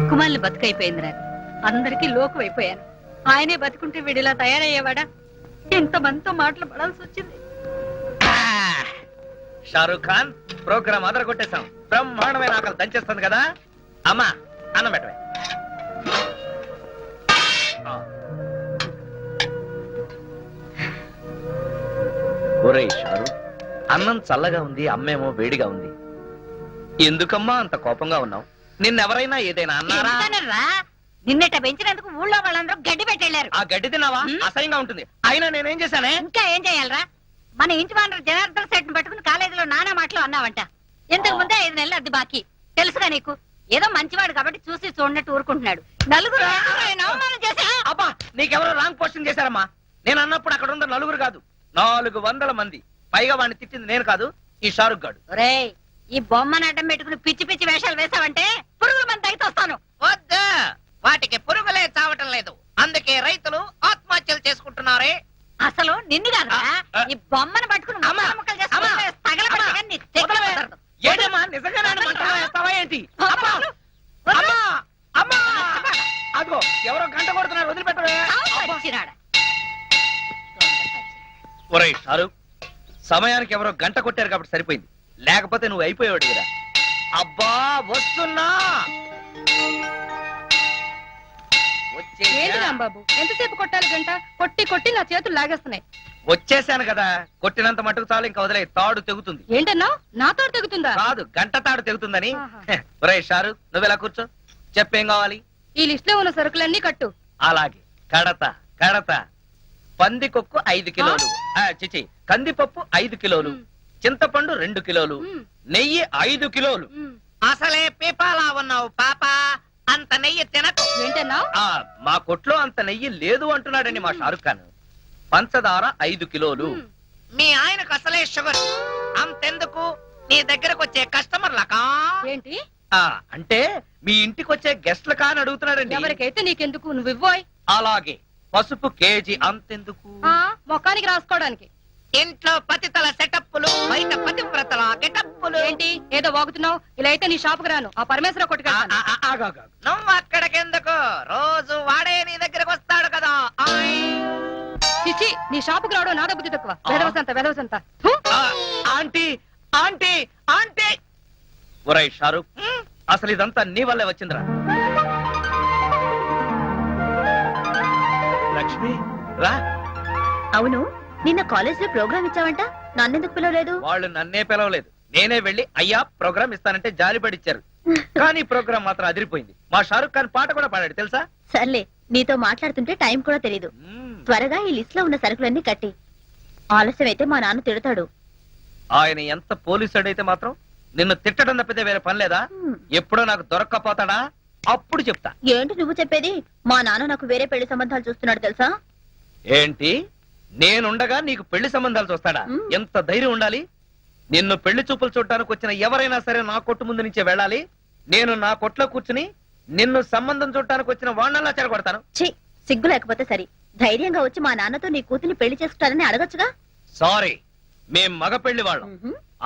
దిక్కుమాలిన బతుకైపోయింది నాకు. అందరికీ లోకు అయిపోయాను. ఆయనే బతుకుంటే వీడిలా తయారయ్యేవాడా? ఎంతమందితో మాటలు పడాల్సి వచ్చింది. షారూక్ ఖాన్ ప్రోగ్రామ్ అదర కొట్టేశాం. బ్రహ్మాండమైన ఆకలి దంచేస్తుంది కదా. అమ్మా అన్నం పెట్టవే. ఒరేయ్ షారూక్, అన్నం చల్లగా ఉంది, అమ్మేమో వేడిగా ఉంది. ఎందుకమ్మా అంత కోపంగా ఉన్నావు? నిన్నెవరైనా ఏదైనా అన్నారా? నిన్నట పెంచినందుకు ఊళ్ళో వాళ్ళందరూ గడ్డి పెట్టెళ్లారు. ఆ గడ్డి తిన్నావా? అసహ్యంగా ఉంటుంది. అయినా నేనేం చేశానే? ఇంకా ఏం చేయాలరా? మన ఇంటి వానరు జనార్దన్ సెట్ పట్టుకుని కాలేజీలో నానా మాటలు అన్నావంట. ఇంతకు ముందే 5 నెలలు అద్దె బాకీ. తెలుసుగా నీకు? ఏదో మంచివాడు కాబట్టి చూసి చూడనట్టు ఊరుకుంటున్నాడు. నలుగురు అవమానం చేశా. అబ్బా, నీకెవరో రాంగ్ పోస్టింగ్ చేశారమ్మా. నేను అన్నప్పుడు అక్కడ ఉన్న నలుగురు కాదు, 400 మంది. పైగా వాడిని తిట్టింది నేను కాదు, ఈ షారుఖ్ గాడు. ఒరేయ్, ఈ బొమ్మను అడ్డం పెట్టుకుని పిచ్చి పిచ్చి వేషాలు వేసావంటే పురుగుల మంది తగ్గితొస్తాను. వద్దు, వాటికి పురుగులే చావటం లేదు. అందుకే రైతులు ఆత్మహత్యలు చేసుకుంటున్నారే. అసలు నిన్ను కాదురా, ఈ బొమ్మను పట్టుకుని ముక్కలు చేసుకుంటే తగలబెట్టగా నీ తెగ కుదరదు. ఏంటమ్మా, నిజంగానే మంటలో వేస్తావా ఏంటి? అబ్బా, అమ్మా, అమ్మా, అదిగో ఎవరో గంట కొడుతున్నారు, వదిలిపెట్టవే. వచ్చినాడా? ఒరేయ్ షారుఖ్, సమయానికి ఎవరో గంట కొట్టారు కాబట్టి సరిపోయింది. లేకపోతే నువ్వు అయిపోయాడు కదా. అబ్బా వస్తున్నా. ఏంటి రాంబాబు, ఎంతసేపు కొట్టాలి గంట? కొట్టి కొట్టి నా చేతులు లాగేస్తున్నాయి. వచ్చేసాను కదా, కొట్టినంత మటుకు చాలు, ఇంకా వదిలే. తాడు తెగుతుంది. ఏంటన్నా, నా తోడు తెగుతుందా? కాదు, గంట తాడు తెగుతుందని. ఆహా. ఒరేయ్ షారుఖ్, నువ్వెలా కూర్చో. చెప్పేం కావాలి? ఈ లిస్ట్ లో ఉన్న సరుకులన్నీ కట్టు. అలాగే. కడత పందికొక్కు 5 కిలోలు, చిచి కందిపప్పు 5 కిలోలు, చింతపండు 2 కిలోలు, నెయ్యి 5 కిలోలు. అసలే పీపాలా ఉన్నావు పాప, అంత నెయ్యి తినకు. ఏంటన్నా? మా కొట్లో అంత నెయ్యి లేదు అంటున్నాడండి మా షారుఖ్ ఖాన్. పంచదార 5 కిలోలు. మీ ఆయనకు అసలే షుగర్. అంతెందుకు, నీ దగ్గరకు వచ్చే కస్టమర్లకా? ఏంటి అంటే మీ ఇంటికి వచ్చే గెస్ట్ల కాని అడుగుతున్నాడండి. ఎవరికైతే నీకెందుకు, నువ్వు ఇవ్వోయ్. అలాగే. పసుపు కేజీ అంతెందుకు? మొఖానికి రాసుకోవడానికి. ఇంట్లో పతితల సెటప్పులు, బయట పతివ్రతల గెటప్పులు. ఏంటి ఏదో వాగుతున్నావు? ఇలా అయితే నీ షాపుకి రాను, ఆ పరమేశ్వర కొట్టుకెళ్తాను. నువ్వు అక్కడికెందుకు? రోజు వాడే నీ దగ్గరకు వస్తాడు కదా. చిచి, నీ షాపుకి రావడం నా బుద్ధి తక్కువ. వెదవసంత. Aunty aunty aunty. ఒరేయ్ షారుఖ్, అసలు ఇదంతా నీ వల్లే వచ్చిందిరా. లక్ష్మి రా. అవును, నిన్న కాలేజ్ లో ప్రోగ్రామ్ ఇచ్చావంట, నన్నెందుకు పిలవలేదు? వాళ్ళు నన్నే పిలవలేదు, నేనే వెళ్లి అయ్యా ప్రోగ్రామ్ ఇస్తానంటే జాలిపడిచ్చారు. కానీ ప్రోగ్రామ్ మాత్రం అదిరిపోయింది. మా షారుఖ్ ఖాన్ పాట కూడా పాడాడు తెలుసా? సర్లే, నీతో మాట్లాడుతుంటే టైం కూడా తెలీదు. త్వరగా ఈ లిస్ట్ లో ఉన్న సరుకులన్నీ కట్టి. ఆలస్యం అయితే మా నాన్న తిడతాడు. ఆయన ఎంత పోలీసుడైతే మాత్రం నిన్ను తిట్టడం తప్పితే వేరే పని లేదా? ఎప్పుడో నాకు దొరక్కపోతాడా? అప్పుడు చెప్తా. ఏంటి నువ్వు చెప్పేది? మా నాన్న నాకు వేరే పెళ్లి సంబంధాలు చూస్తున్నాడు తెలుసా? ఏంటి, నేనుండగా నీకు పెళ్లి సంబంధాలు చూస్తాడా? ఎంత ధైర్యం ఉండాలి? నిన్ను పెళ్లి చూపులు చూడటానికి వచ్చిన ఎవరైనా సరే నా కొట్టు ముందు నుంచే వెళ్ళాలి. నేను నా కొట్లో కూర్చుని నిన్ను సంబంధం చూడటానికి వచ్చిన వాళ్ళలా చెడగొడతాను. ఛీ, సిగ్గు లేకపోతే సరి. ధైర్యంగా వచ్చి మా నాన్నతో నీ కూతుర్ని పెళ్లి చేసుకుంటారని అడగచ్చుగా. సారీ, మేం మగ పెళ్లి వాళ్ళం.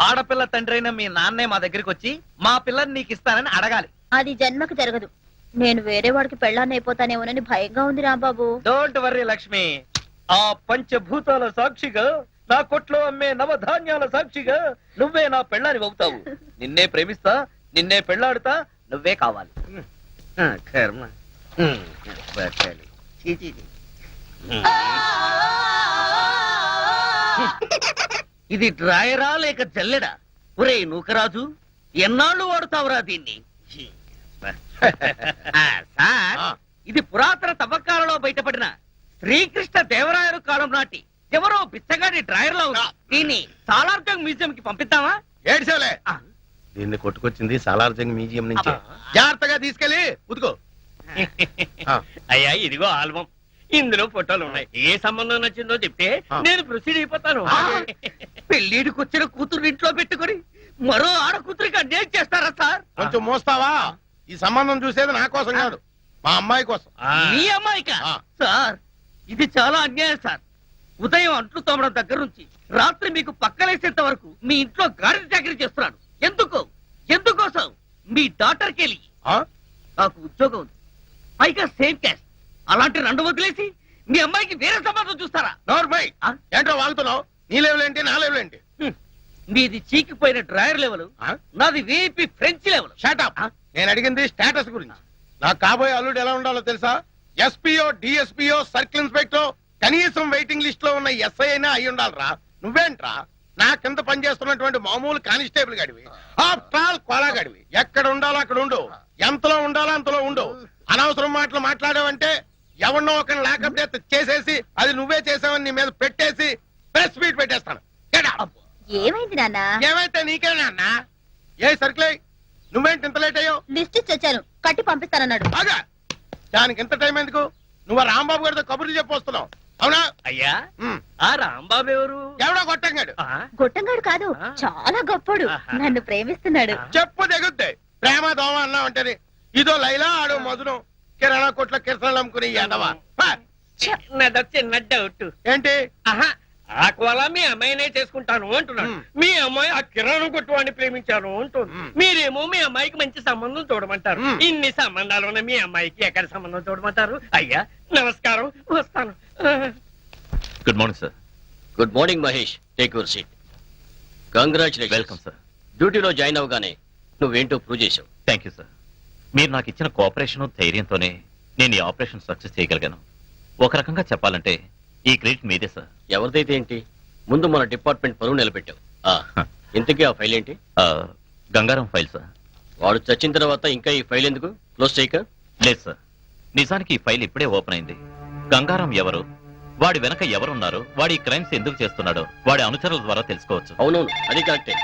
ఆడపిల్ల తండ్రి అయిన మీ నాన్నే మా దగ్గరికి వచ్చి మా పిల్లని నీకు ఇస్తానని అడగాలి. అది జన్మకు జరగదు. నేను వేరే వాడికి పెళ్ళాన్ని అయిపోతానేమోనని భయంగా ఉంది రాంబాబు. డోంట్ వర్రీ లక్ష్మి, ఆ పంచభూతాల సాక్షిగా, నా కొట్లో అమ్మే నవధాన్యాల సాక్షిగా నువ్వే నా పెళ్ళాని అవుతావు. నిన్నే ప్రేమిస్తా, నిన్నే పెళ్ళాడుతా, నువ్వే కావాలి. కర్మ. ఇది డ్రాయరా లేక జల్లెడా? ఒరే నూకరాజు, ఎన్నాళ్ళు వాడుతావురా దీన్ని? సార్, ఇది పురాతన తవ్వకాలలో బయటపడిన శ్రీకృష్ణ దేవరాయలు కాలం నాటి ఎవరో బిచ్చగాడి డ్రాయర్ లో ఉంది. దీన్ని సాలార్జంగ్ మ్యూజియం కి పంపిద్దామా? ఏడ్చేలే, దీన్ని కొట్టుకొచ్చింది సాలార్జంగ్ మ్యూజియం నుంచి. జాగ్రత్తగా తీసుకెళ్ళి ఉతుకో. అయ్యా, ఇదిగో ఆల్బం. ఇందులో ఫోటోలు ఉన్నాయి. ఏ సంబంధం నచ్చిందో చెప్తే నేను ప్రొసీడ్ అయిపోతాను. పెళ్లిడికి వచ్చిన కూతురు ఇంట్లో పెట్టుకుని మరో ఆడ కూతురికి అన్యాయం చేస్తారా సార్? కొంచెం మోస్తావా? ఈ సంబంధం చూసేది నా కోసం కాదు, మా అమ్మాయి కోసం. మీ అమ్మాయికా? సార్, ఇది చాలా అన్యాయం సార్. ఉదయం అంట్లు తోమడం దగ్గర నుంచి రాత్రి మీకు పక్కలేసేంత వరకు మీ ఇంట్లో గాడి చాకరీ చేస్తున్నాను. ఎందుకోసం? మీ డాక్టర్కి వెళ్ళి నాకు ఉద్యోగం ఉంది, పైగా సేమ్ క్యాస్ట్. అలాంటి రెండు వదిలేసి మీ అమ్మాయికి వేరే సంబంధం చూస్తారా? నోర్మై ఏంటో వాగుతున్నావు? నీ లెవెల్ ఏంటి, నా లెవెల్ ఏంటి? మీది చీకిపోయిన డ్రాయర్ లెవెల్, నాది వీపీ ఫ్రెంచ్ లెవెల్. షాటప్. నేను అడిగింది స్టేటస్ గురించి. నాకు కాబోయే అల్లుడు ఎలా ఉండాలో తెలుసా? ఎస్పీఓ, డిఎస్పీఓ, సర్కిల్ ఇన్స్పెక్టర్, కనీసం వెయిటింగ్ లిస్ట్ లో ఉన్న ఎస్ఐ అయినా అయి ఉండాలిరా. నువ్వేంట్రా నా కింద పనిచేస్తున్నటువంటి మామూలు కానిస్టేబుల్ గడివి, ఆఫ్టర్ ఆల్ కోలా గడివి. ఎక్కడ ఉండాలో అక్కడ ఉండు, ఎంతలో ఉండాలో అంతలో ఉండు. అనవసరం మాటలు మాట్లాడావంటే ఎవరినో ఒకరిని లాకప్ డెత్ చేసేసి అది నువ్వే చేసావని నీ మీద పెట్టేసి ప్రెస్ మీట్ పెట్టేస్తాను. Get out. ఏమైంది నాన్న? ఏమైతే నీకేనా అన్న? ఏ సర్కిల్ నువ్వేంటి ఇంత లేట్ అయ్యావు? లిస్ట్ ఇచ్చి వచ్చాను, కట్టి పంపిస్తానన్నాడు. బాగా దానికి ఇంత టైం ఎందుకు? నువ్వు రాంబాబు గారితో కబుర్లు చెప్పొస్తున్నావు అవునా? అయ్యా, ఉమ్. ఆ రాంబాబు ఎవరు? ఎవడో కొట్టంగాడు. ఆ? గొట్టంగాడు కాదు, చాలా గొప్పడు. నన్ను ప్రేమిస్తున్నాడు. చెప్పు దిగుద్ది. ప్రేమ దోమ అన్నావంటే ఇదో లైలా ఆడో మధురం కిరాణా కొట్ల కిరసనాలు అమ్ముకుని ఎదవా. నాదో చిన్న డౌట్. ఏంటి? ఆహా, ఆ కోలా మీ అమ్మాయినే చేసుకుంటాను అంటున్నాడు. మీ అమ్మాయి ఆ కిరాణం కొట్టు వాడిని ప్రేమించాను అంటుంది. మీరేమో మీ అమ్మాయికి మంచి సంబంధం చూడమంటారు. ఇన్ని సంబంధాలు ఉన్న మీ అమ్మాయికి ఎక్కడ సంబంధం చూడమంటారు? అయ్యా నమస్కారం, వస్తాను. Good morning sir. Good morning Mahesh, take your seat. Congratulation. Welcome sir. డ్యూటీలో జాయిన్ అవగానే నువ్వేంటో ప్రూవ్ చేసావు. Thank you sir. మీరు నాకు ఇచ్చిన కోఆపరేషన్ ధైర్యంతోనే నేను ఈ ఆపరేషన్ సక్సెస్ చేయగలిగాను. ఒక రకంగా చెప్పాలంటే ఈ క్రెడిట్ మీదే సార్. ఎవరిదైతే ఏంటి, ముందు మన డిపార్ట్మెంట్ పరువు నిలబెట్టావు. ఇంతకీ ఆ ఫైల్ ఏంటి? Gangaram file sir. వాడు చచ్చిన తర్వాత ఇంకా ఈ ఫైల్ ఎందుకు క్లోజ్ చేయక? లేదు సార్, నిజానికి ఈ ఫైల్ ఇప్పుడే ఓపెన్ అయింది. గంగారం ఎవరు, వాడి వెనక ఎవరున్నారు, వాడి క్రైమ్స్ ఎందుకు చేస్తున్నాడో వాడి అనుచరుల ద్వారా తెలుసుకోవచ్చు. అవునవును, అది కరెక్టే.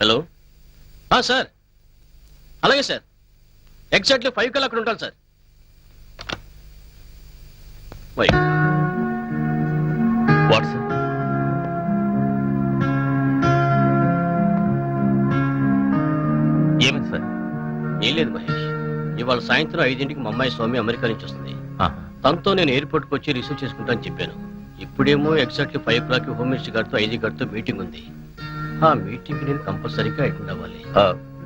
Hello sir. అలాగే సార్, ఎగ్జాక్ట్లీ 5 కల్లా అక్కడ ఉంటాను సార్. What sir? ఏమైంది సార్? ఏం లేదు మహేష్, ఇవాళ సాయంత్రం 5ంటికి మా అమ్మాయి స్వామి అమెరికా నుంచి వస్తుంది. ఆహా. తనతో నేను ఎయిర్పోర్ట్ కి వచ్చి రిసీవ్ చేసుకుంటాను చెప్పాను. ఇప్పుడేమో ఎగ్జాక్ట్లీ 5 o'clock హోమ్ మినిస్టర్ గారితో 5 గారితో మీటింగ్ ఉంది. ఆ మీటింగ్ నేను కంపల్సరీగా అటెండ్ అవ్వాలి.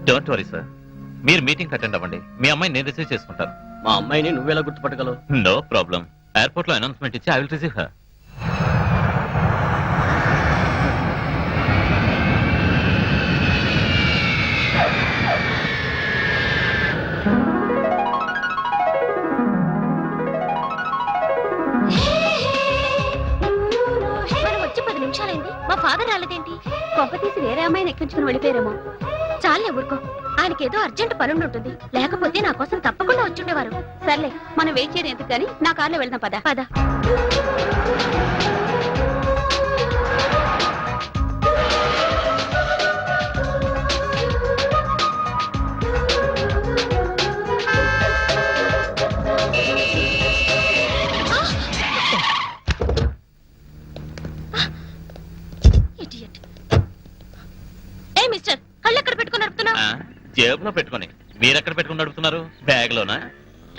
డోంట్ వరీ సార్, మీరు మీటింగ్ అటెండ్ అవ్వండి. మీ అమ్మాయిని నేను రిసీవ్ చేసుకుంటాను. మా అమ్మాయిని నువ్వెలా గుర్తుపట్టగలవు? No problem. ఎయిర్పోర్ట్ లో అనౌన్స్మెంట్ ఇచ్చి ఐ విల్ రిసీవ్ హర్. మనం వచ్చి 10 నిమిషాలైంది, మా ఫాదర్ రాలేదేంటి? కొంప తీసి వేరే అమ్మాయిని ఎక్కించుకుని వెళ్ళిపోయారేమో. చాలే ఊరుకో, ఆయనకి ఏదో అర్జెంట్ పనుండి ఉంటుంది, లేకపోతే నా కోసం తప్పకుండా వచ్చుండేవారు. సర్లే, మనం వెయిట్ చేయడం ఎందుకు కానీ నా కార్లో వెళ్దాం. పద పద. ఏ మిస్టర్, కళ్ళు ఎక్కడ పెట్టుకుని నడుపుతున్నావు? జేబులో పెట్టుకొని. మీరెక్కడ పెట్టుకుని నడుపుతున్నారు? బ్యాగ్ లోనా?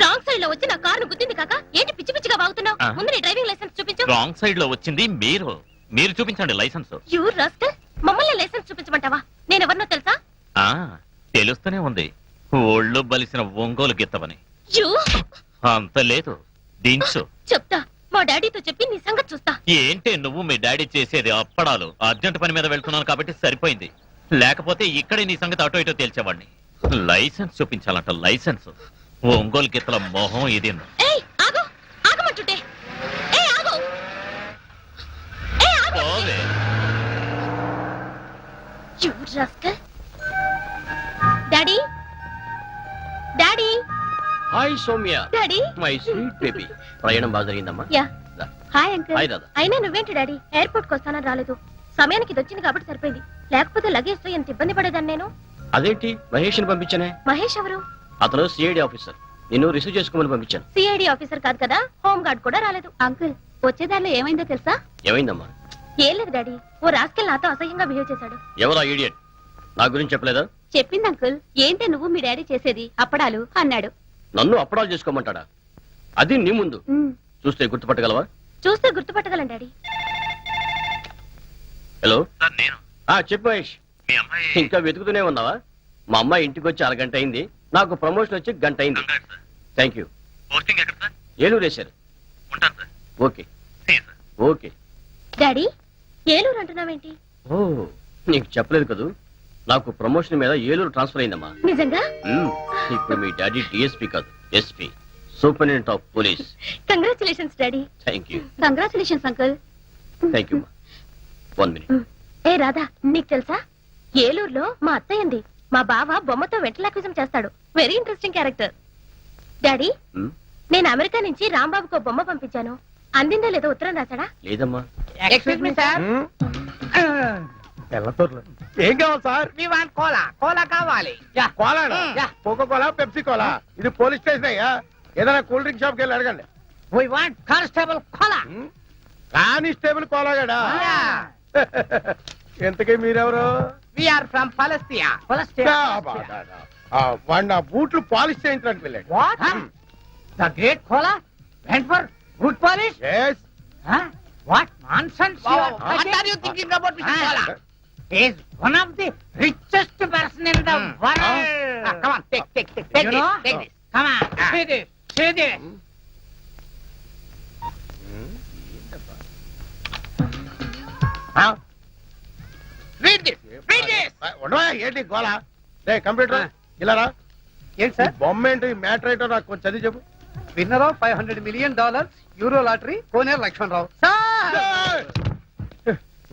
రాంగ్ సైడ్ లో వచ్చి నా కారును గుద్దింది కాక ఏంటి పిచ్చి పిచ్చిగా బాగుతున్నావు? ముందు నీ డ్రైవింగ్ లైసెన్స్ చూపించు. రాంగ్ సైడ్ లో వచ్చింది మీరు. మీరు చూపించండి లైసెన్స్. యూ రాస్కల్, మమ్మల్ని లైసెన్స్ చూపించమంటావా? నేను ఎవరినో తెలుసా? తెలుస్తూనే ఉంది, ఒళ్ళు బలిసిన ఒంగోలు గిత్తవని. యూ అంత లేదు, దించు. చెప్తా, మా డాడీతో చెప్పి నీ సంగతి చూస్తా. ఏంటి నువ్వు మీ డాడీ చేసేది? అప్పడాలు. అర్జెంట్ పని మీద వెళ్తున్నాను కాబట్టి సరిపోయింది, లేకపోతే ఇక్కడే నీ సంగతి అటో ఇటో తేల్చేవాడిని. లైసెన్స్ చూపించాలంట, లైసెన్స్. ఒంగోలు గిత్తల మొహం ఇది. ఏయ్ ఆగు, ఆగమంటుంటే. ఏయ్ ఆగు, ఏయ్ ఆగు. పోవే. You rascal. Daddy, daddy, hi Soumya, daddy. My sweet baby. ప్రయాణం బాగా జరిగిందమ్మా? యా. రా. Hi uncle. హాయ్ దాదా. అయినా నువ్వేంటి డాడీ ఎయిర్పోర్ట్ కి వస్తానని రాలేదు? సమయానికి ఇది వచ్చింది కాబట్టి సరిపోయింది, లేకపోతే లగేజ్ తో ఎంత ఇబ్బంది పడేదాన్ని నేను. అదేంటి మహేష్ ని పంపించానే? మహేష్ ఎవరు? అతను సిఐడి ఆఫీసర్, నిన్ను రిసీవ్ చేసుకోమని పంపించాను. సిఐడి ఆఫీసర్ కాదు కదా, హోమ్ గార్డ్ కూడా రాలేదు. అంకుల్, వచ్చేదారిలో ఏమైందో తెలుసా? ఏమైందమ్మా? ఏం లేదు డాడీ, ఓ రాస్కెల్ నాతో అసహ్యంగా బిహేవ్ చేశాడు. ఎవరా ఈడియట్? నా గురించి చెప్పలేదా? చెప్పింది అంకుల్. ఏంటే నువ్వు మీ డాడీ చేసేది అప్పడాలు అన్నాడు. నన్ను అప్పడాలు చేసుకోమంటాడా? అది నీ ముందు చూస్తే గుర్తుపట్టగలవా? చూస్తే గుర్తుపట్టగలను డాడీ. హలో, నేను. చెప్పు మహేష్. మీ అమ్మాయి ఇంకా వెతుకుతూనే ఉన్నావా? మా అమ్మాయి ఇంటికి వచ్చి అరగంట అయింది, నాకు ప్రమోషన్ వచ్చి గంట అయింది. Thank you. ఏలూరు వేశారు. Okay okay. డాడీ ఏలూరు అంటున్నావేంటి? ఓ నీకు చెప్పలేదు కదూ, నాకు ప్రమోషన్ మీద ఏలూరు ట్రాన్స్ఫర్ అయిందమ్మా. నిజంగా? ఇప్పుడు మీ డాడీ డిఎస్పీ కాదు, SP, superintendent of police. Congratulations daddy. Thank you. Congratulations uncle. Thank you. 1 minute. ఏ రాధా, నీకు తెలుసా ఏలూరులో మా అత్తయ్య ఉంది. మా బావ బొమ్మతో వెంటలాక్విజం చేస్తాడు. Very interesting character. డాడీ నేను అమెరికా నుంచి రాంబాబుకు బొమ్మ పంపించాను. అందిందో లేదో ఉత్తరం రాశాడా? లేదమ్మా. ఎక్స్క్యూజ్ మీ సార్, ఏం కావాలి sir? We want cola. Cola కావాలి. Cola, Coca Cola, Pepsi cola. ఇది పోలీస్ స్టేషన్ అయ్యా, ఏదైనా కూల్ డ్రింక్ షాప్కి వెళ్ళి అడగండి. We want constable cola. Constable కోలాగాడా? ఎంతకీ మీరెవరు? We are from Palestine. వాడు నా బూట్లు పాలిష్ చేయించడానికి వెళ్ళాడు. What? The great cola went for good polish? Yes. What nonsense you are talking? What are you thinking about Mr. Kola? He is one of the richest person in the world. Come on, take this. Take this. Come on, see this. See this. Read this. Read this. ఉండవా ఏంటి గోలా? రే computer ఇలా రా. ఏంటి sir? ఈ బొమ్మ ఏంటి, matter ఏంటో నాకు కొంచెం చదివి చెప్పు. Winner of $500 million euro lottery Koneru Lakshmanarao.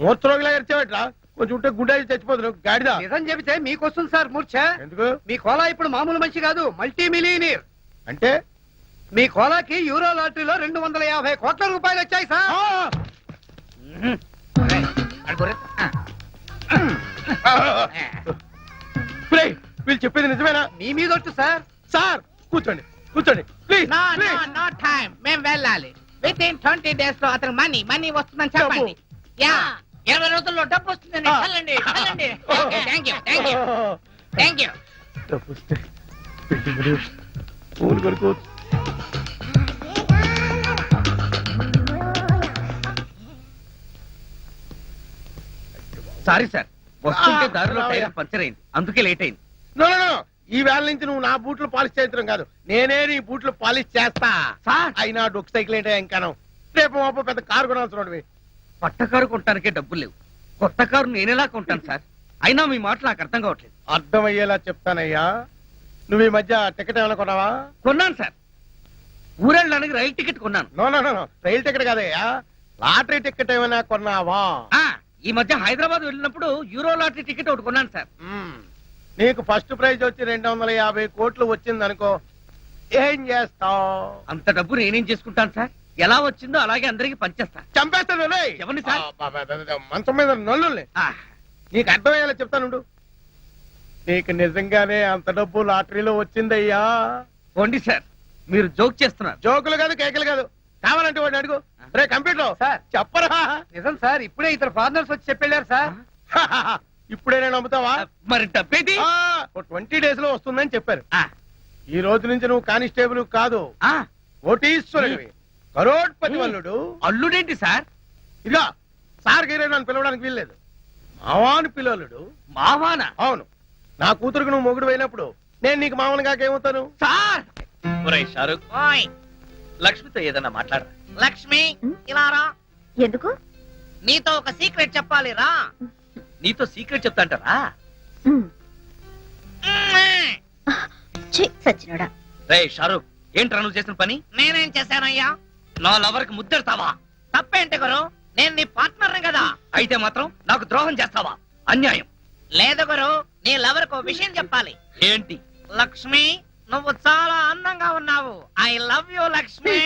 మూర్చరోగిలా ఎరిచేవట్రా, కొంచెం ఉంటే గుండె చచ్చిపోతున్నా గాడిదా. నిజం చెబితే మీకు వస్తుంది సార్ మూర్ఛ. ఎందుకు? మీ కోలా ఇప్పుడు మామూలు మనిషి కాదు, మల్టీ మిలియనీర్. అంటే మీ కోలాకి యూరో లాటరీలో 250 కోట్ల రూపాయలు వచ్చాయి సార్. వీళ్ళు చెప్పేది నిజమేనా? మీ మీద ఒట్టు సార్. సార్ కూర్చోండి కూర్చోండి ప్లీజ్. No time. మేము వెళ్ళాలి. విత్ ఇన్ 20 days లో అతను మనీ వస్తుందని చెప్పండి. యా 20 రోజుల్లో డబ్బు వస్తుందని చల్లండి. Thank you. డబ్బుస్తే పెట్టుబడి పూలు కొనుక్కోవచ్చు. సారీ సార్, వస్తుంటే దారిలో టైర్ పంచర్ అయింది, అందుకే లేట్ అయింది. నో నో నో, ఈ వేళ నుంచి నువ్వు నా బూట్లు పాలిష్ చేయించడం కాదు, నేనే నీ బూట్లు పాలిష్ చేస్తా. అయినా డొక్ సైకిల్ ఏంటో ఇంకాను, రేపు మాపు పెద్ద కారు కొనాల్సిన. పట్ట కారు కొనడానికే డబ్బులు లేవు, కొత్త కారు నేనేలా కొంటాను సార్? అయినా మీ మాటలు నాకు అర్థం కావట్లేదు. అర్థమయ్యేలా చెప్తానయ్యా. నువ్వు ఈ మధ్య టికెట్ ఏమైనా కొన్నావా? కొన్నాను సార్, ఊరెళ్ళడానికి రైలు టికెట్ కొన్నాను. నో నో నో, రైలు టికెట్ కాదయ్యా, లాటరీ టికెట్ ఏమైనా కొన్నావా? ఈ మధ్య హైదరాబాద్ వెళ్ళినప్పుడు యూరో లాటరీ టికెట్ ఒకటి కొన్నాను సార్. నీకు ఫస్ట్ ప్రైజ్ వచ్చి 250 కోట్లు వచ్చింది అనుకో, ఏం చేస్తావు? అంత డబ్బు నేనేం చేసుకుంటాను సార్? ఎలా వచ్చిందో అలాగే అందరికి పంచేస్తా. చంపేస్తాను. ఎవరిని సార్? మంచం మీద నల్లుల్ని. నీకు అర్థమయ్యేలా చెప్తానుండు. నీకు నిజంగానే అంత డబ్బు లాటరీలో వచ్చిందయ్యా. పోండి సార్, మీరు జోక్ చేస్తున్నారు. జోకులు కాదు, కేకలు కాదు. కావాలంటే వాడిని అడుగు. రే కంప్యూటర్ సార్ చెప్పరా. నిజం సార్, ఇప్పుడే ఇతర ఫారినర్స్ వచ్చి చెప్పెళ్ళారు సార్. ఇప్పుడే నేను నమ్ముతావా? మరి డబ్బేది? 20 days లో వస్తుందని చెప్పారు. ఈ రోజు నుంచి నువ్వు కానిస్టేబుల్ కాదు, కోటీశ్వరుడివి, కరోడ్పతి వల్లుడు. అల్లుడేంటి సార్? ఇదిగా సార్ గీరే నన్ను పిలవడానికి వీల్లేదు, మావాను పిల్లలుడు. మావానా? అవును, నా కూతురుకు నువ్వు మొగుడు అయినప్పుడు నేను నీకు మామూలు కాకేమవుతాను? సార్ షారుఖ్, ఓయ్ లక్ష్మితో ఏదన్నా మాట్లాడరా. లక్ష్మి ఇలా రా. ఎందుకు? నీతో ఒక సీక్రెట్ చెప్పాలి రా. నీతో సీక్రెట్ చెప్తాంటారా? సచ్చినోడా. రే షారుఖ్, ఏంట్రా నువ్వు చేసిన పని? నేనేం చేశానయ్యా? నా లవర్ కి ముద్దెడతావా? తప్పేంటి గురు, నేను నీ పార్ట్నర్ కదా. అయితే మాత్రం నాకు ద్రోహం చేస్తావా? అన్యాయం. లేదు గురు, నీ లవర్ కు విషయం చెప్పాలి. ఏంటి? లక్ష్మి, నువ్వు చాలా అందంగా ఉన్నావు. I love you Lakshmi.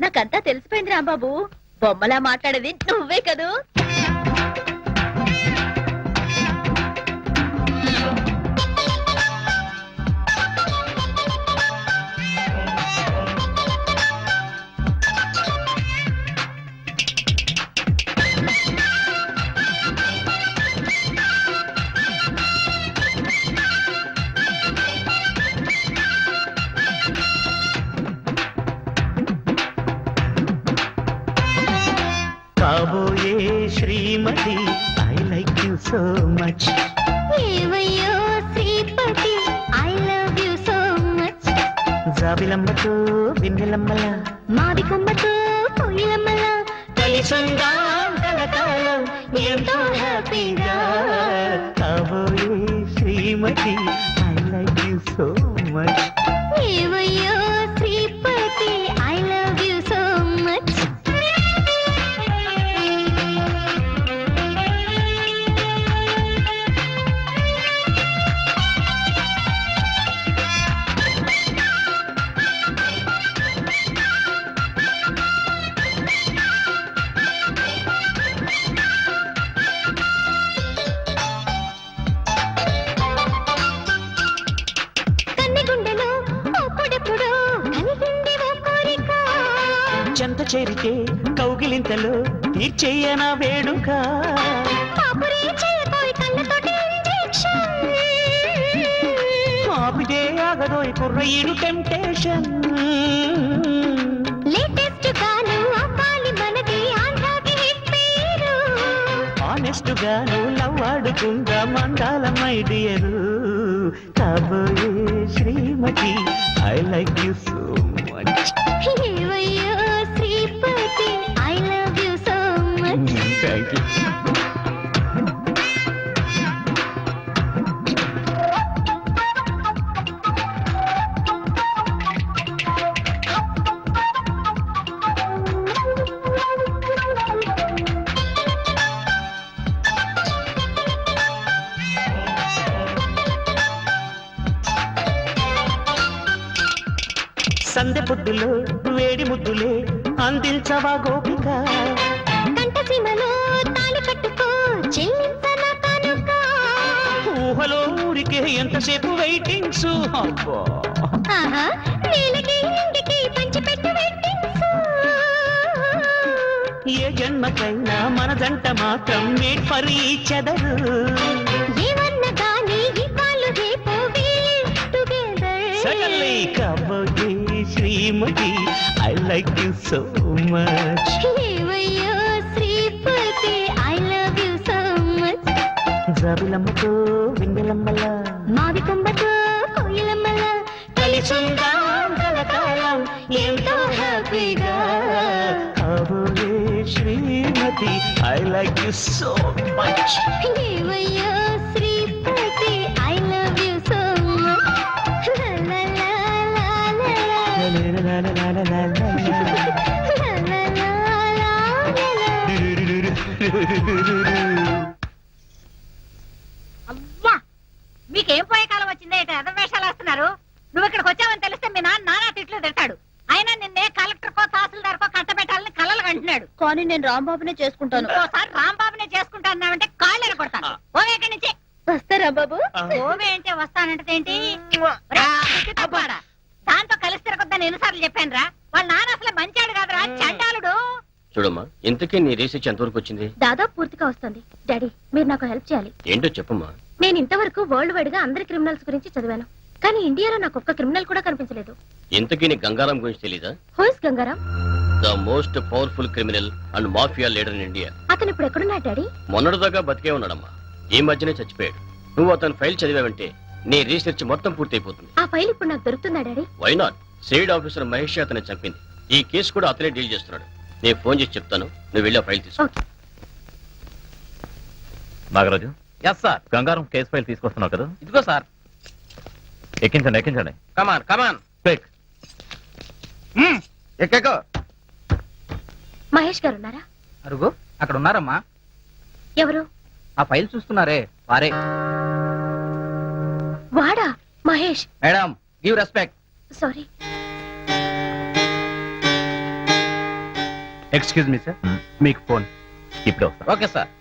నాకంతా తెలిసిపోయింది రాంబాబు, బొమ్మలా మాట్లాడేది నువ్వే కదూ. కాబోయే శ్రీ జాబిలమ్మతో వెన్నెలమ్మల మాది కొమ్మతో కోయిలమ్మల కలిసంగా కలకాలం ఎంతో హ్యాపీగా కాబోయే శ్రీమతి I like you so much ఏవయ్యో శ్రీపతి I love you so much కన్నెగుండెలో అప్పుడెప్పుడు కనిపిండి ఓ కోరిక చెంత చేరితే కౌగిలింతలో తీర్చేయన వేడుక పాపురే చేయబోయ్ కళ్ళతోటి ఇంజెక్షన్ ఆపితే ఆగదోయ్ కుర్రయ్యడు టెంప్టేషన్ లేటెస్ట్ గాను అవ్వాలి మనది ఆంధ్రాకి హిట్ పేరు ఆనెస్ట్ గాను లవ్ ఆడుకుందా మందాల మై డియర్ కాబోయే శ్రీమతి I like you so much ఏవయ్యో శ్రీపతి I love you so much thank you సందె పొద్దులో వేడి ముద్దులే అందించవా గోపిక కంఠసీమలో తాళి కట్టుకో చెల్లించనా కానుక ఊహలో ఊరికే ఎంతసేపు వెయిటింగ్స్ అబ్బా ఆహా నీలకి ఇంటికి పంచిపెట్టు వెయిటింగ్స్ ఏ జన్మకైనా మన జంట మాత్రం మేడ్ ఫర్ ఈచ్ అదర్ ఏమన్నా గాని ఇవాళ రేపు టుగెదర్ సడన్లీ కాబోయే శ్రీమతి I like you so much ఏవయ్యో శ్రీపతి I love you so much జాబిలమ్మతో వెన్నెలమ్మల మాది కొమ్మతో కోయిలమ్మల కలిసుందా కలకాలం ఎంతో హ్యాపీగా కాబోయే శ్రీమతి I like you so much ఏవయ్యో శ్రీపతి I love you so much లా లా లా లా అవ్వా మీకేం పోయే కాలం వచ్చిందే ఇటు ఎదవేషాలు వేస్తున్నారు. నువ్వు ఇక్కడికి వచ్చావని తెలిస్తే మీ నాన్న తిట్లు తిడతాడు. అయినా నిన్నే కలెక్టర్ కో తహసీల్దార్ కో కట్టబెట్టాలని కలలు కంటున్నాడు. కానీ నేను రాంబాబునే చేసుకుంటాను. ఓసారి రాంబాబునే చేసుకుంటానంటే కాళ్ళు ఎరగొడతాను. ఓవే ఇక్కడి నుంచి. వస్తారా బాబు? ఓవే అంటే వస్తానంటే ఏంటి? దాంతో కలిసి తిరగొద్దని ఎన్నిసార్లు చెప్పాను రా. వాళ్ళ నాన్న అసలు మంచాడు కాదురా, చండాలుడు. చూడమ్మా ఇంతకీ నీ రీసెర్చ్ ఎంతవరకు వచ్చింది? దాదాపు పూర్తిగా వస్తుంది. డాడీ మీరు నాకు హెల్ప్ చేయాలి. ఏంటో చెప్పమ్మా. నేను ఇంతవరకు వరల్డ్ వైడ్ గా అందరి క్రిమినల్స్ గురించి చదివాను, కానీ ఇండియాలో నాకు ఒక్క క్రిమినల్ కూడా కనిపించలేదు. ఇంతకీ నీ గంగారాం గురించి తెలీదా? Who is Gangaram? The most powerful criminal and mafia leader in India. అతను ఇప్పుడు ఎక్కడున్నాడు డాడీ? మొన్నటిదాకా బతికే ఉన్నాడమ్మా, ఈ మధ్యనే చచ్చిపోయాడు. నువ్వు అతని ఫైల్ చదివావంటే నీ రీసెర్చ్ మొత్తం పూర్తయిపోతుంది. ఆ ఫైల్ ఇప్పుడు నాకు దొరుకుతుందా daddy? Why not? Side officer Mahesh అతన్ని చంపింది. ఈ కేసు కూడా అతనే డీల్ చేస్తున్నాడు. నేను ఫోన్ చేసి చెప్తాను, నువ్వు వెళ్ళి ఆ ఫైల్ తీసుకో. Okay. Nagaraju yes sir. Gangaram case file తీసుకొస్తున్నావు కదా? ఇదిగో సార్. ఎక్కించండి ఎక్కించండి. Come on come on. క్విక్. ఎక్కో మహేష్ గారు ఉన్నారా? అరుగు అక్కడ ఉన్నారమ్మా. ఎవరు? ఆ ఫైల్ చూస్తున్నారే వారే. వాడా Mahesh? Madam give respect. Sorry. Excuse me sir, మీకు ఫోన్. ఇప్పుడు వస్తా. Okay sir.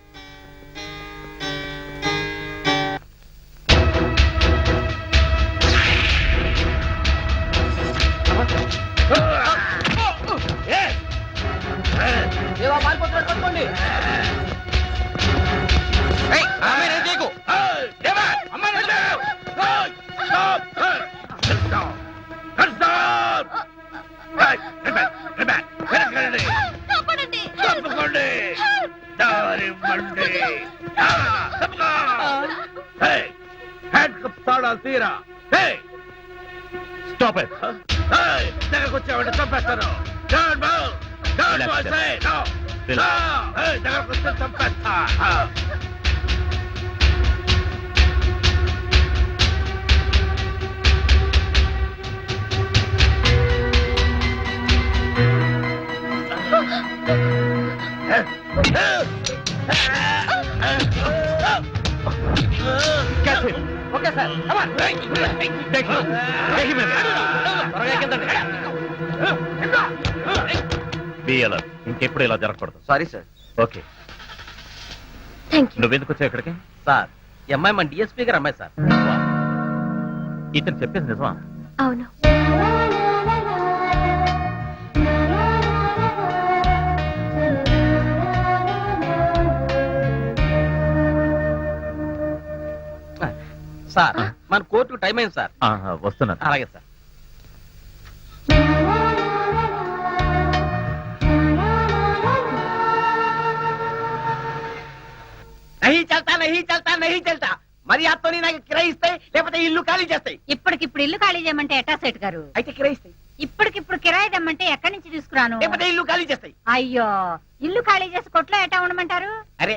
Stop it. దగ్గరకు వచ్చావంటే చంపేస్తాను. Don't move. Don't Relax, move, say no. Relax. No. దగ్గరకు వస్తే చంపేస్తా. Catch him. Okay sir Take him. Take him in. త్వరగా కిందండి. Be alert. ఇంకెప్పుడు ఇలా జరగకూడదు. Sorry sir. Okay. Thank you. నువ్వెందుకు వచ్చావు ఇక్కడికి? సార్ ఈ అమ్మాయి మన డిఎస్పీ గారు అమ్మాయి సార్. ఇతను చెప్పేది నిజమా? అవును. సార్ మన కోర్టు టైం అయింది సార్. వస్తున్నాను. అలాగే సార్. నహీ చల్తా మరి అత్తో నాకు కిరాయి ఇస్తాయి లేకపోతే ఇల్లు ఖాళీ చేస్తాయి. ఇప్పటికిప్పుడు ఇల్లు ఖాళీ చేయమంటే ఎట్టా సేట్ గారు? అయితే కిరాయి ఇస్తాయి ఇప్పటికిప్పుడు కిరాయి దమ్మంటే ఎక్కడి నుంచి తీసుకురాను? లేకపోతే ఇల్లు ఖాళీ చేస్తాయి. అయ్యో, ఇల్లు ఖాళీ చేసి కొట్లో ఎట్టా ఉండమంటారు? అరే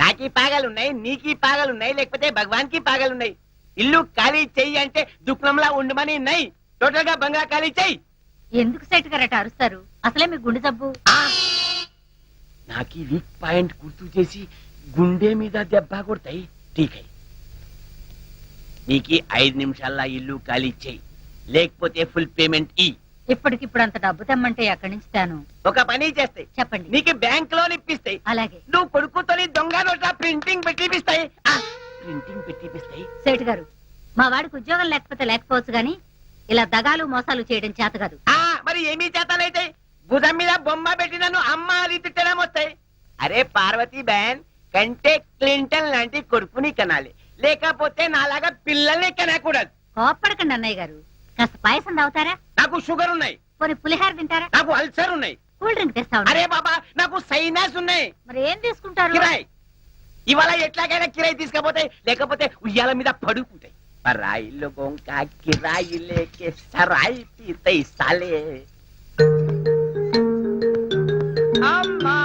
నాకీ పాగాలున్నాయి, నీకీ పాగాలున్నాయి, లేకపోతే భగవాన్ కి పాగాలున్నాయి. ఇల్లు ఖాళీ చెయ్యి అంటే దుఃఖంలా ఉండమని నై. టోటల్ గా బంగ్లా ఖాళీ చెయ్యి. ఎందుకు సేట్ గారు అట్ట అరుస్తారు? అసలే మీ గుండె జబ్బు. నాకీ వీక్ పాయింట్ గుర్తు చేసి గుండె మీద దెబ్బ కొడతాయి. ఠీకై నీకి 5 నిమిషాల్లో ఇల్లు ఖాళీ చెయ్యి, లేకపోతే ఫుల్ పేమెంట్ ఈ. ఇప్పటికిప్పుడు అంత డబ్బు తెమ్మంటే ఎక్కడి నుంచి తాను? ఒక పని చేస్తాయి, చెప్పండి. నీకు బ్యాంక్ లోన్ ఇప్పిస్తాయి. అలాగే. నువ్వు కొడుకుతోని దొంగ నోట్ల ప్రింటింగ్ పెట్టిపిస్తాయి. ప్రింటింగ్ పెట్టిపిస్తాయి. సేట్ గారు, మా వాడికి ఉద్యోగం లేకపోతే లేకపోవచ్చు గాని ఇలా దగాలు మోసాలు చేయడం చేత కాదు. మరి ఏమీ చేతనైతే భుజం మీద బొమ్మ పెట్టి నన్ను అమ్మ అని తిట్టడం వస్తాయి. అరే పార్వతీ బ్యాన్ కంటే క్లింటన్ లాంటి కొడుకుని కనాలి, లేకపోతే నాలాగా పిల్లల్ని కనకూడదు. కోప్పడకండి అన్నయ్య గారు. కాస్త పాయసం తాగుతారా? నాకు షుగర్ ఉన్నాయి. పోనీ పులిహార తింటారా? నాకు అల్సర్ ఉన్నాయి. కూల్ డ్రింక్ తెస్తా. అరే బాబా నాకు సైనస్ ఉన్నాయి. మరి ఏం తీసుకుంటారు? కిరాయి ఇవాళ ఎట్లాగైనా కిరాయి తీసుకపోతే, లేకపోతే ఉయ్యాల మీద పడుకుంటాయి. పరాయి లోగోं का కిరాయి లేకే సరాయి పీతే సాలే. అమ్మా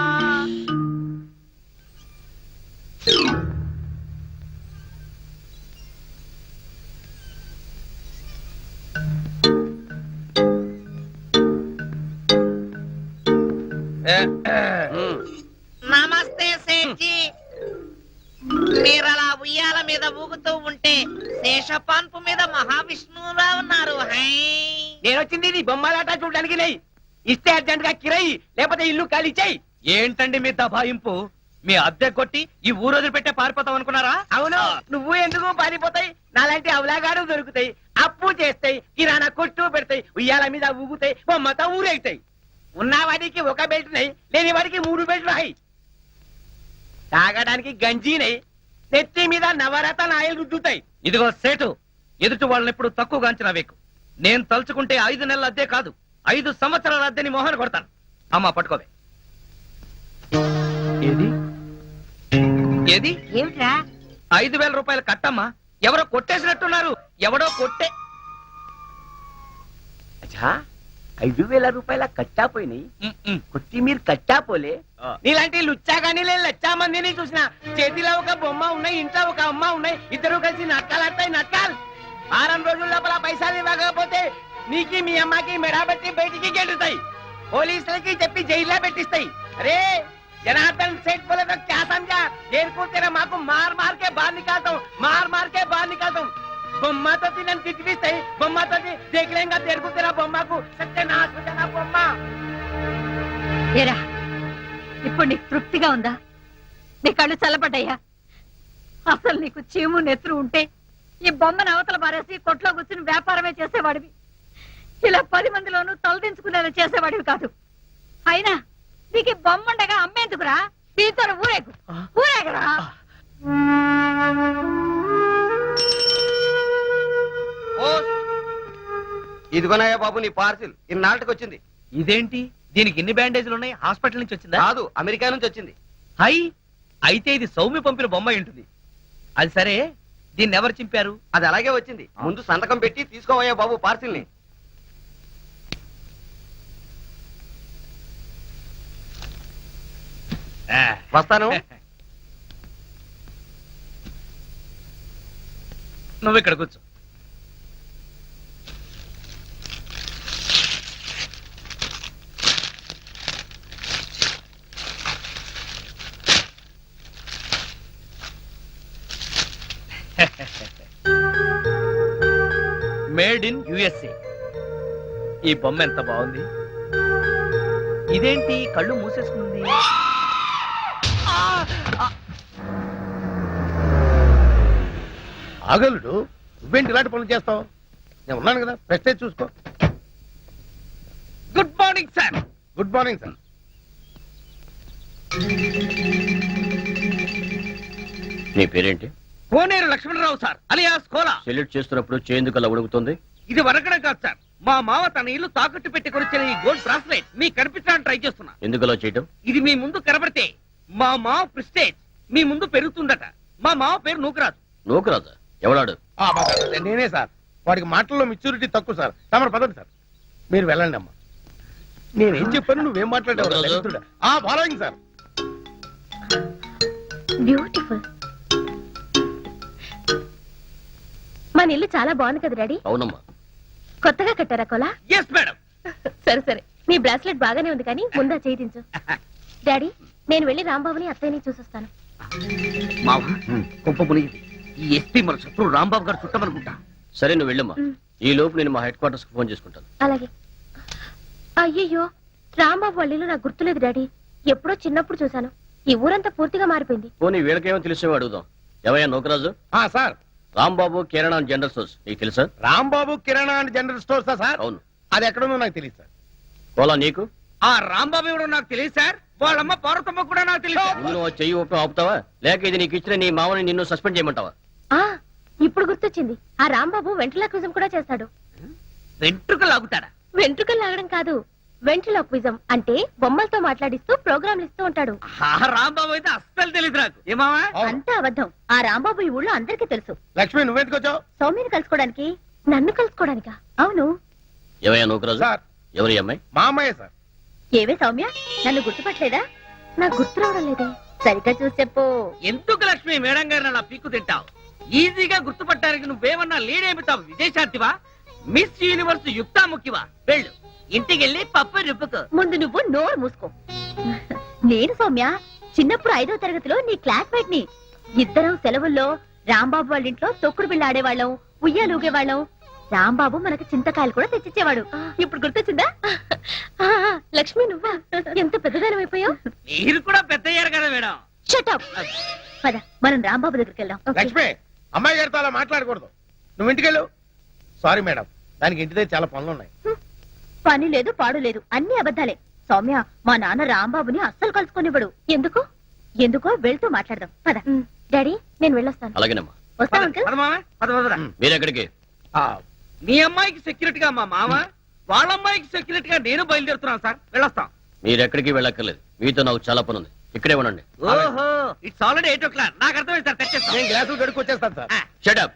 నమస్తే సేఠ్జీ. మీరలా ఉయ్యాల మీద ఊగుతూ ఉంటే శేషపాన్పు మీద మహావిష్ణువులా ఉన్నారు. హై నేను వచ్చింది నీ బొమ్మలాట చూడడానికి నెయ్యి ఇస్తే అర్జెంట్ గా కిరాయి, లేకపోతే ఇల్లు ఖాళీ చెయ్యి. ఏంటండి మీ దబాయింపు? మీ అద్దె కొట్టి ఈ ఊరు వదిలిపెట్టే పారిపోతాం అనుకున్నారా? అవును, నువ్వు ఎందుకు పారిపోతాయి? నాలాంటి అవలాగాడు దొరుకుతాయి, అప్పు చేస్తాయి, కిరాణా కొట్టు పెడతాయి, ఉయ్యాల మీద ఊగుతాయి, బొమ్మతో ఊరేగుతాయి. ఉన్నవాడికి ఒక బెల్ట్ నై, లేని వాడికి 3 బెల్ట్లు హై. తాగడానికి గంజి నై, నెత్తి మీద నవరత్న ఆయిల్ రుద్దుతాయి. ఇదిగో సేటు, ఎదుటి వాళ్ళని ఎప్పుడు తక్కువగా అంచనా వేకు. నేను తలుచుకుంటే 5 నెలల అద్దె కాదు, 5 సంవత్సరాల అద్దెని మోహన కొడతాను. అమ్మా పట్టుకోవే. ఏది ఏది ఏమిట్రా? 5,000 రూపాయలు కట్టమ్మా. ఎవరో కొట్టేసినట్టున్నారు. ఎవడో కొట్టే. అచ్చా 5,000 రూపాయల కట్టాపోయినాయి. కొట్టి మీరు కట్టాపోలే. నీలాంటి లుచ్చాగాని లచ్చా మందిని చూసిన. చేతిలో ఒక బొమ్మ ఉన్నాయి, ఇంట్లో ఒక అమ్మ ఉన్నాయి, ఇద్దరు కలిసి నాటకాలు నాటకాలు. 6 రోజుల లోపల పైసలు ఇవ్వకపోతే నీకి మీ అమ్మకి మెడాబెట్టి బయటికి గెలుతాయి. పోలీసులకి చెప్పి జైల్లో పెట్టిస్తాయి. అరే జనార్దన్ सेठ बोले तो क्या समझा? देर को तेरा माँ को मार मार के बाहर निकालता हूँ, मार मार के बाहर निकालता हूँ. बम्मा तो तीन तिटविस्ताई, बम्मा तो देख लेंगा तेरे को, तेरा बम्मा को सत्यानाश हो जाना बम्मा. ఏరా, ఇప్పుడు నీకు తృప్తిగా ఉందా? నీ కళ్ళు చల్లబడ్డాయా? అసలు నీకు చీము నెత్తురు ఉంటే ఈ బొమ్మను అవతల పారేసి కొట్లో కూర్చుని వ్యాపారమే చేసేవాడివి. ఇలా 10 మందిలోనూ తలదించుకునేలా చేసేవాడివి కాదు. అయినా నీకు బొమ్మండగా అమ్మేందుకురా? దీంతో ఊరేగు, ఊరేగరా. ఇదిగోనయ్యా బాబు నీ పార్సిల్. ఇన్నాళ్ళకి వచ్చింది. ఇదేంటి, దీనికి ఇన్ని బ్యాండేజ్లు ఉన్నాయి? హాస్పిటల్ నుంచి వచ్చిందా? కాదు, అమెరికా నుంచి వచ్చింది. హై, అయితే ఇది సౌమ్య పంపిన బొమ్మ అయి ఉంటుంది. అది సరే, దీన్ని ఎవరు చింపారు? అది అలాగే వచ్చింది. ముందు సంతకం పెట్టి తీసుకోవయ్యా బాబు పార్సిల్ ని. వస్తాను. నువ్వు ఇక్కడ కూర్చో. Made in USA. ఈ బొమ్మ ఎంత బాగుంది. ఇదేంటి కళ్ళు మూసేసుకుంది? ఆగలుడు, నువ్వేంటి ఇలాంటి పనులు చేస్తావు? నేను ఉన్నాను కదా, ప్రెస్టేజ్ చూసుకో. Good morning sir. Good morning sir. నీ పేరేంటి? Koneru Lakshmanarao sir, alias cola. Salute చేస్తున్నప్పుడు చేందుకు అలా ఉడుకుతుంది. ఇది వరకడం కాదు సార్, మా మావ తన ఇల్లు తాకట్టు పెట్టి కొనిచ్చిన ఈ గోల్డ్ బ్రాస్లెట్ మీకు కనిపించడానికి ట్రై చేస్తున్నా. ఎందుకు అలా చేయటం? ఇది మీ ముందు కనబడితే మా మావ ప్రెస్టేజ్ మీ ముందు పెరుగుతుందట. మా మావ పేరు నూకరాజు. నూకరాజా? ఎవడాడు? నేనే సార్. వాడికి మాటల్లో మెచ్యూరిటీ తక్కువ సార్. తమరు పదండి సార్, మీరు వెళ్ళండి అమ్మా. నేనేం చెప్పాను, నువ్వేం మాట్లాడావు? Following sir. బ్యూటిఫుల్. మన ఇల్లు చాలా బాగుంది కదా డాడీ? అవునమ్మా. కొత్తగా కట్టారా కోలా? Yes madam. సరే సరే, నీ బ్రాస్లెట్ బాగానే ఉంది కానీ ముందా చేయించు. డాడీ, నేను వెళ్ళి రాంబాబుని అత్తయ్యని చూసొస్తాను. మావ కొంప మునిగింది. ఈ ఎస్పీ మన శత్రు రాంబాబు గారు చుట్టమనుకుంటా. సరే, నువ్వు వెళ్ళమ్మా. ఈ లోపు నేను మా హెడ్ క్వార్టర్స్ కి ఫోన్ చేసుకుంటాను. అలాగే. అయ్యయ్యో, రాంబాబు వాళ్ళ ఇల్లు నాకు గుర్తులేదు డాడీ. ఎప్పుడో చిన్నప్పుడు చూశాను. ఈ ఊరంతా పూర్తిగా మారిపోయింది. పోనీ వీళ్ళకేమో తెలిసేమో అడుగుదాం. ఎవయ్యా Nookaraju? Sir, Rambabu kirana and general stores నీకు తెలుసా? రాంబాబు కిరాణా అండ్ జనరల్ స్టోర్సా సార్? అవును. అది ఎక్కడుందో నాకు తెలియదు సార్. పోలా నీకు? ఆ రాంబాబు ఎవడో నాకు తెలియదు సార్. వాళ్ళమ్మ పార్వతమ్మ కూడా నాకు తెలియదు. నువ్వు ఆ చెయ్యి ఊపడం ఆపుతావా, లేక ఇది నీకు ఇచ్చిన నీ మామని నిన్ను సస్పెండ్ చేయమంటావా? ఆ ఇప్పుడు గుర్తొచ్చింది. ఆ రాంబాబు వెంట్రులాక్విజం కూడా చేస్తాడు. వెంట్రుకలు లాగుతాడా? వెంట్రుకలు లాగడం కాదు, వెంట్రులాక్విజం అంటే బొమ్మలతో మాట్లాడిస్తూ ప్రోగ్రాంలు ఇస్తూ ఉంటాడు. ఆ రాంబాబు అయితే అస్సలు తెలియదు నాకు. ఏమావా? అంతా అబద్ధం. ఆ రాంబాబు ఈ ఊళ్ళో అందరికీ తెలుసు. లక్ష్మి, నువ్వెందుకు వచ్చావు? సౌమ్యని కలుసుకోవడానికి. నన్ను కలుసుకోవడానికా? అవును. ఎవయ్యా నూకరాజు? సార్, ఎవరి అమ్మాయి? మా అమ్మాయే సార్. ఏవే సౌమ్య, నన్ను గుర్తుపట్టలేదా? నాకు గుర్తు రావడం లేదే. సరిగ్గా చూసి చెప్పు. ఎందుకు లక్ష్మి మేడం గారిని అలా పీక్కు తింటావు? ఈజీగా గుర్తుపట్టడానికి నువ్వేమన్నా లీడేమితావు? విదేశాంతివా? Miss universe యుక్తాముఖివా? వెళ్ళు, ఇంటికెళ్ళి పప్పు రుబ్బుకో. ముందు నువ్వు నోరు మూసుకో. నేను సౌమ్య చిన్నప్పుడు 5వ తరగతిలో నీ క్లాస్మేట్ ని. ఇద్దరం సెలవుల్లో రాంబాబు వాళ్ళ ఇంట్లో తొక్కుడు బిళ్ళ ఆడేవాళ్ళం, ఉయ్యాలూగేవాళ్ళం. రాంబాబు మనకు చింతకాయలు కూడా తెచ్చిచ్చేవాడు. ఇప్పుడు గుర్తొచ్చిందా? లక్ష్మి, నువ్వా? ఎంత పెద్దదానం అయిపోయావు. మీరు కూడా పెద్దయ్యారు కదా మేడం. షటప్. పద, మనం రాంబాబు దగ్గరికి వెళ్దాం. లక్ష్మి, అమ్మాయి గారితో అలా మాట్లాడకూడదు. నువ్వు ఇంటికెళ్ళు. సారీ మేడం, దానికి ఇంటి దగ్గర చాలా పనులు ఉన్నాయి. పని లేదు, పాడు లేదు, అన్ని అబద్ధాలే. సౌమ్య, మా నాన్న రాంబాబుని అస్సలు కలుసుకొనివ్వడు. ఎందుకు? ఎందుకో వెళ్తూ మాట్లాడదాం. పద. డాడీ, నేను వెళ్ళొస్తాను. అలాగేనమ్మా. వస్తా అంకుల్. పద మామ, పద పదరా. మీరెక్కడికి? మీ అమ్మాయికి సెక్యూరిటీగా మా మామ, వాళ్ళ అమ్మాయికి సెక్యూరిటీగా నేను బయలుదేరుతున్నాను సార్. వెళ్ళొస్తాం. మీరెక్కడికి వెళ్ళక్కర్లేదు. మీతో నాకు చాలా పని ఉంది. ఇక్కడే ఉండండి. ఓహో, ఇట్స్ ఆల్రెడీ 8 o'clock. నాకు అర్థమైంది సార్. తెచ్చేస్తాం. నేను గ్లాసులు గడుక్కొచ్చేస్తాను సార్. Shut up.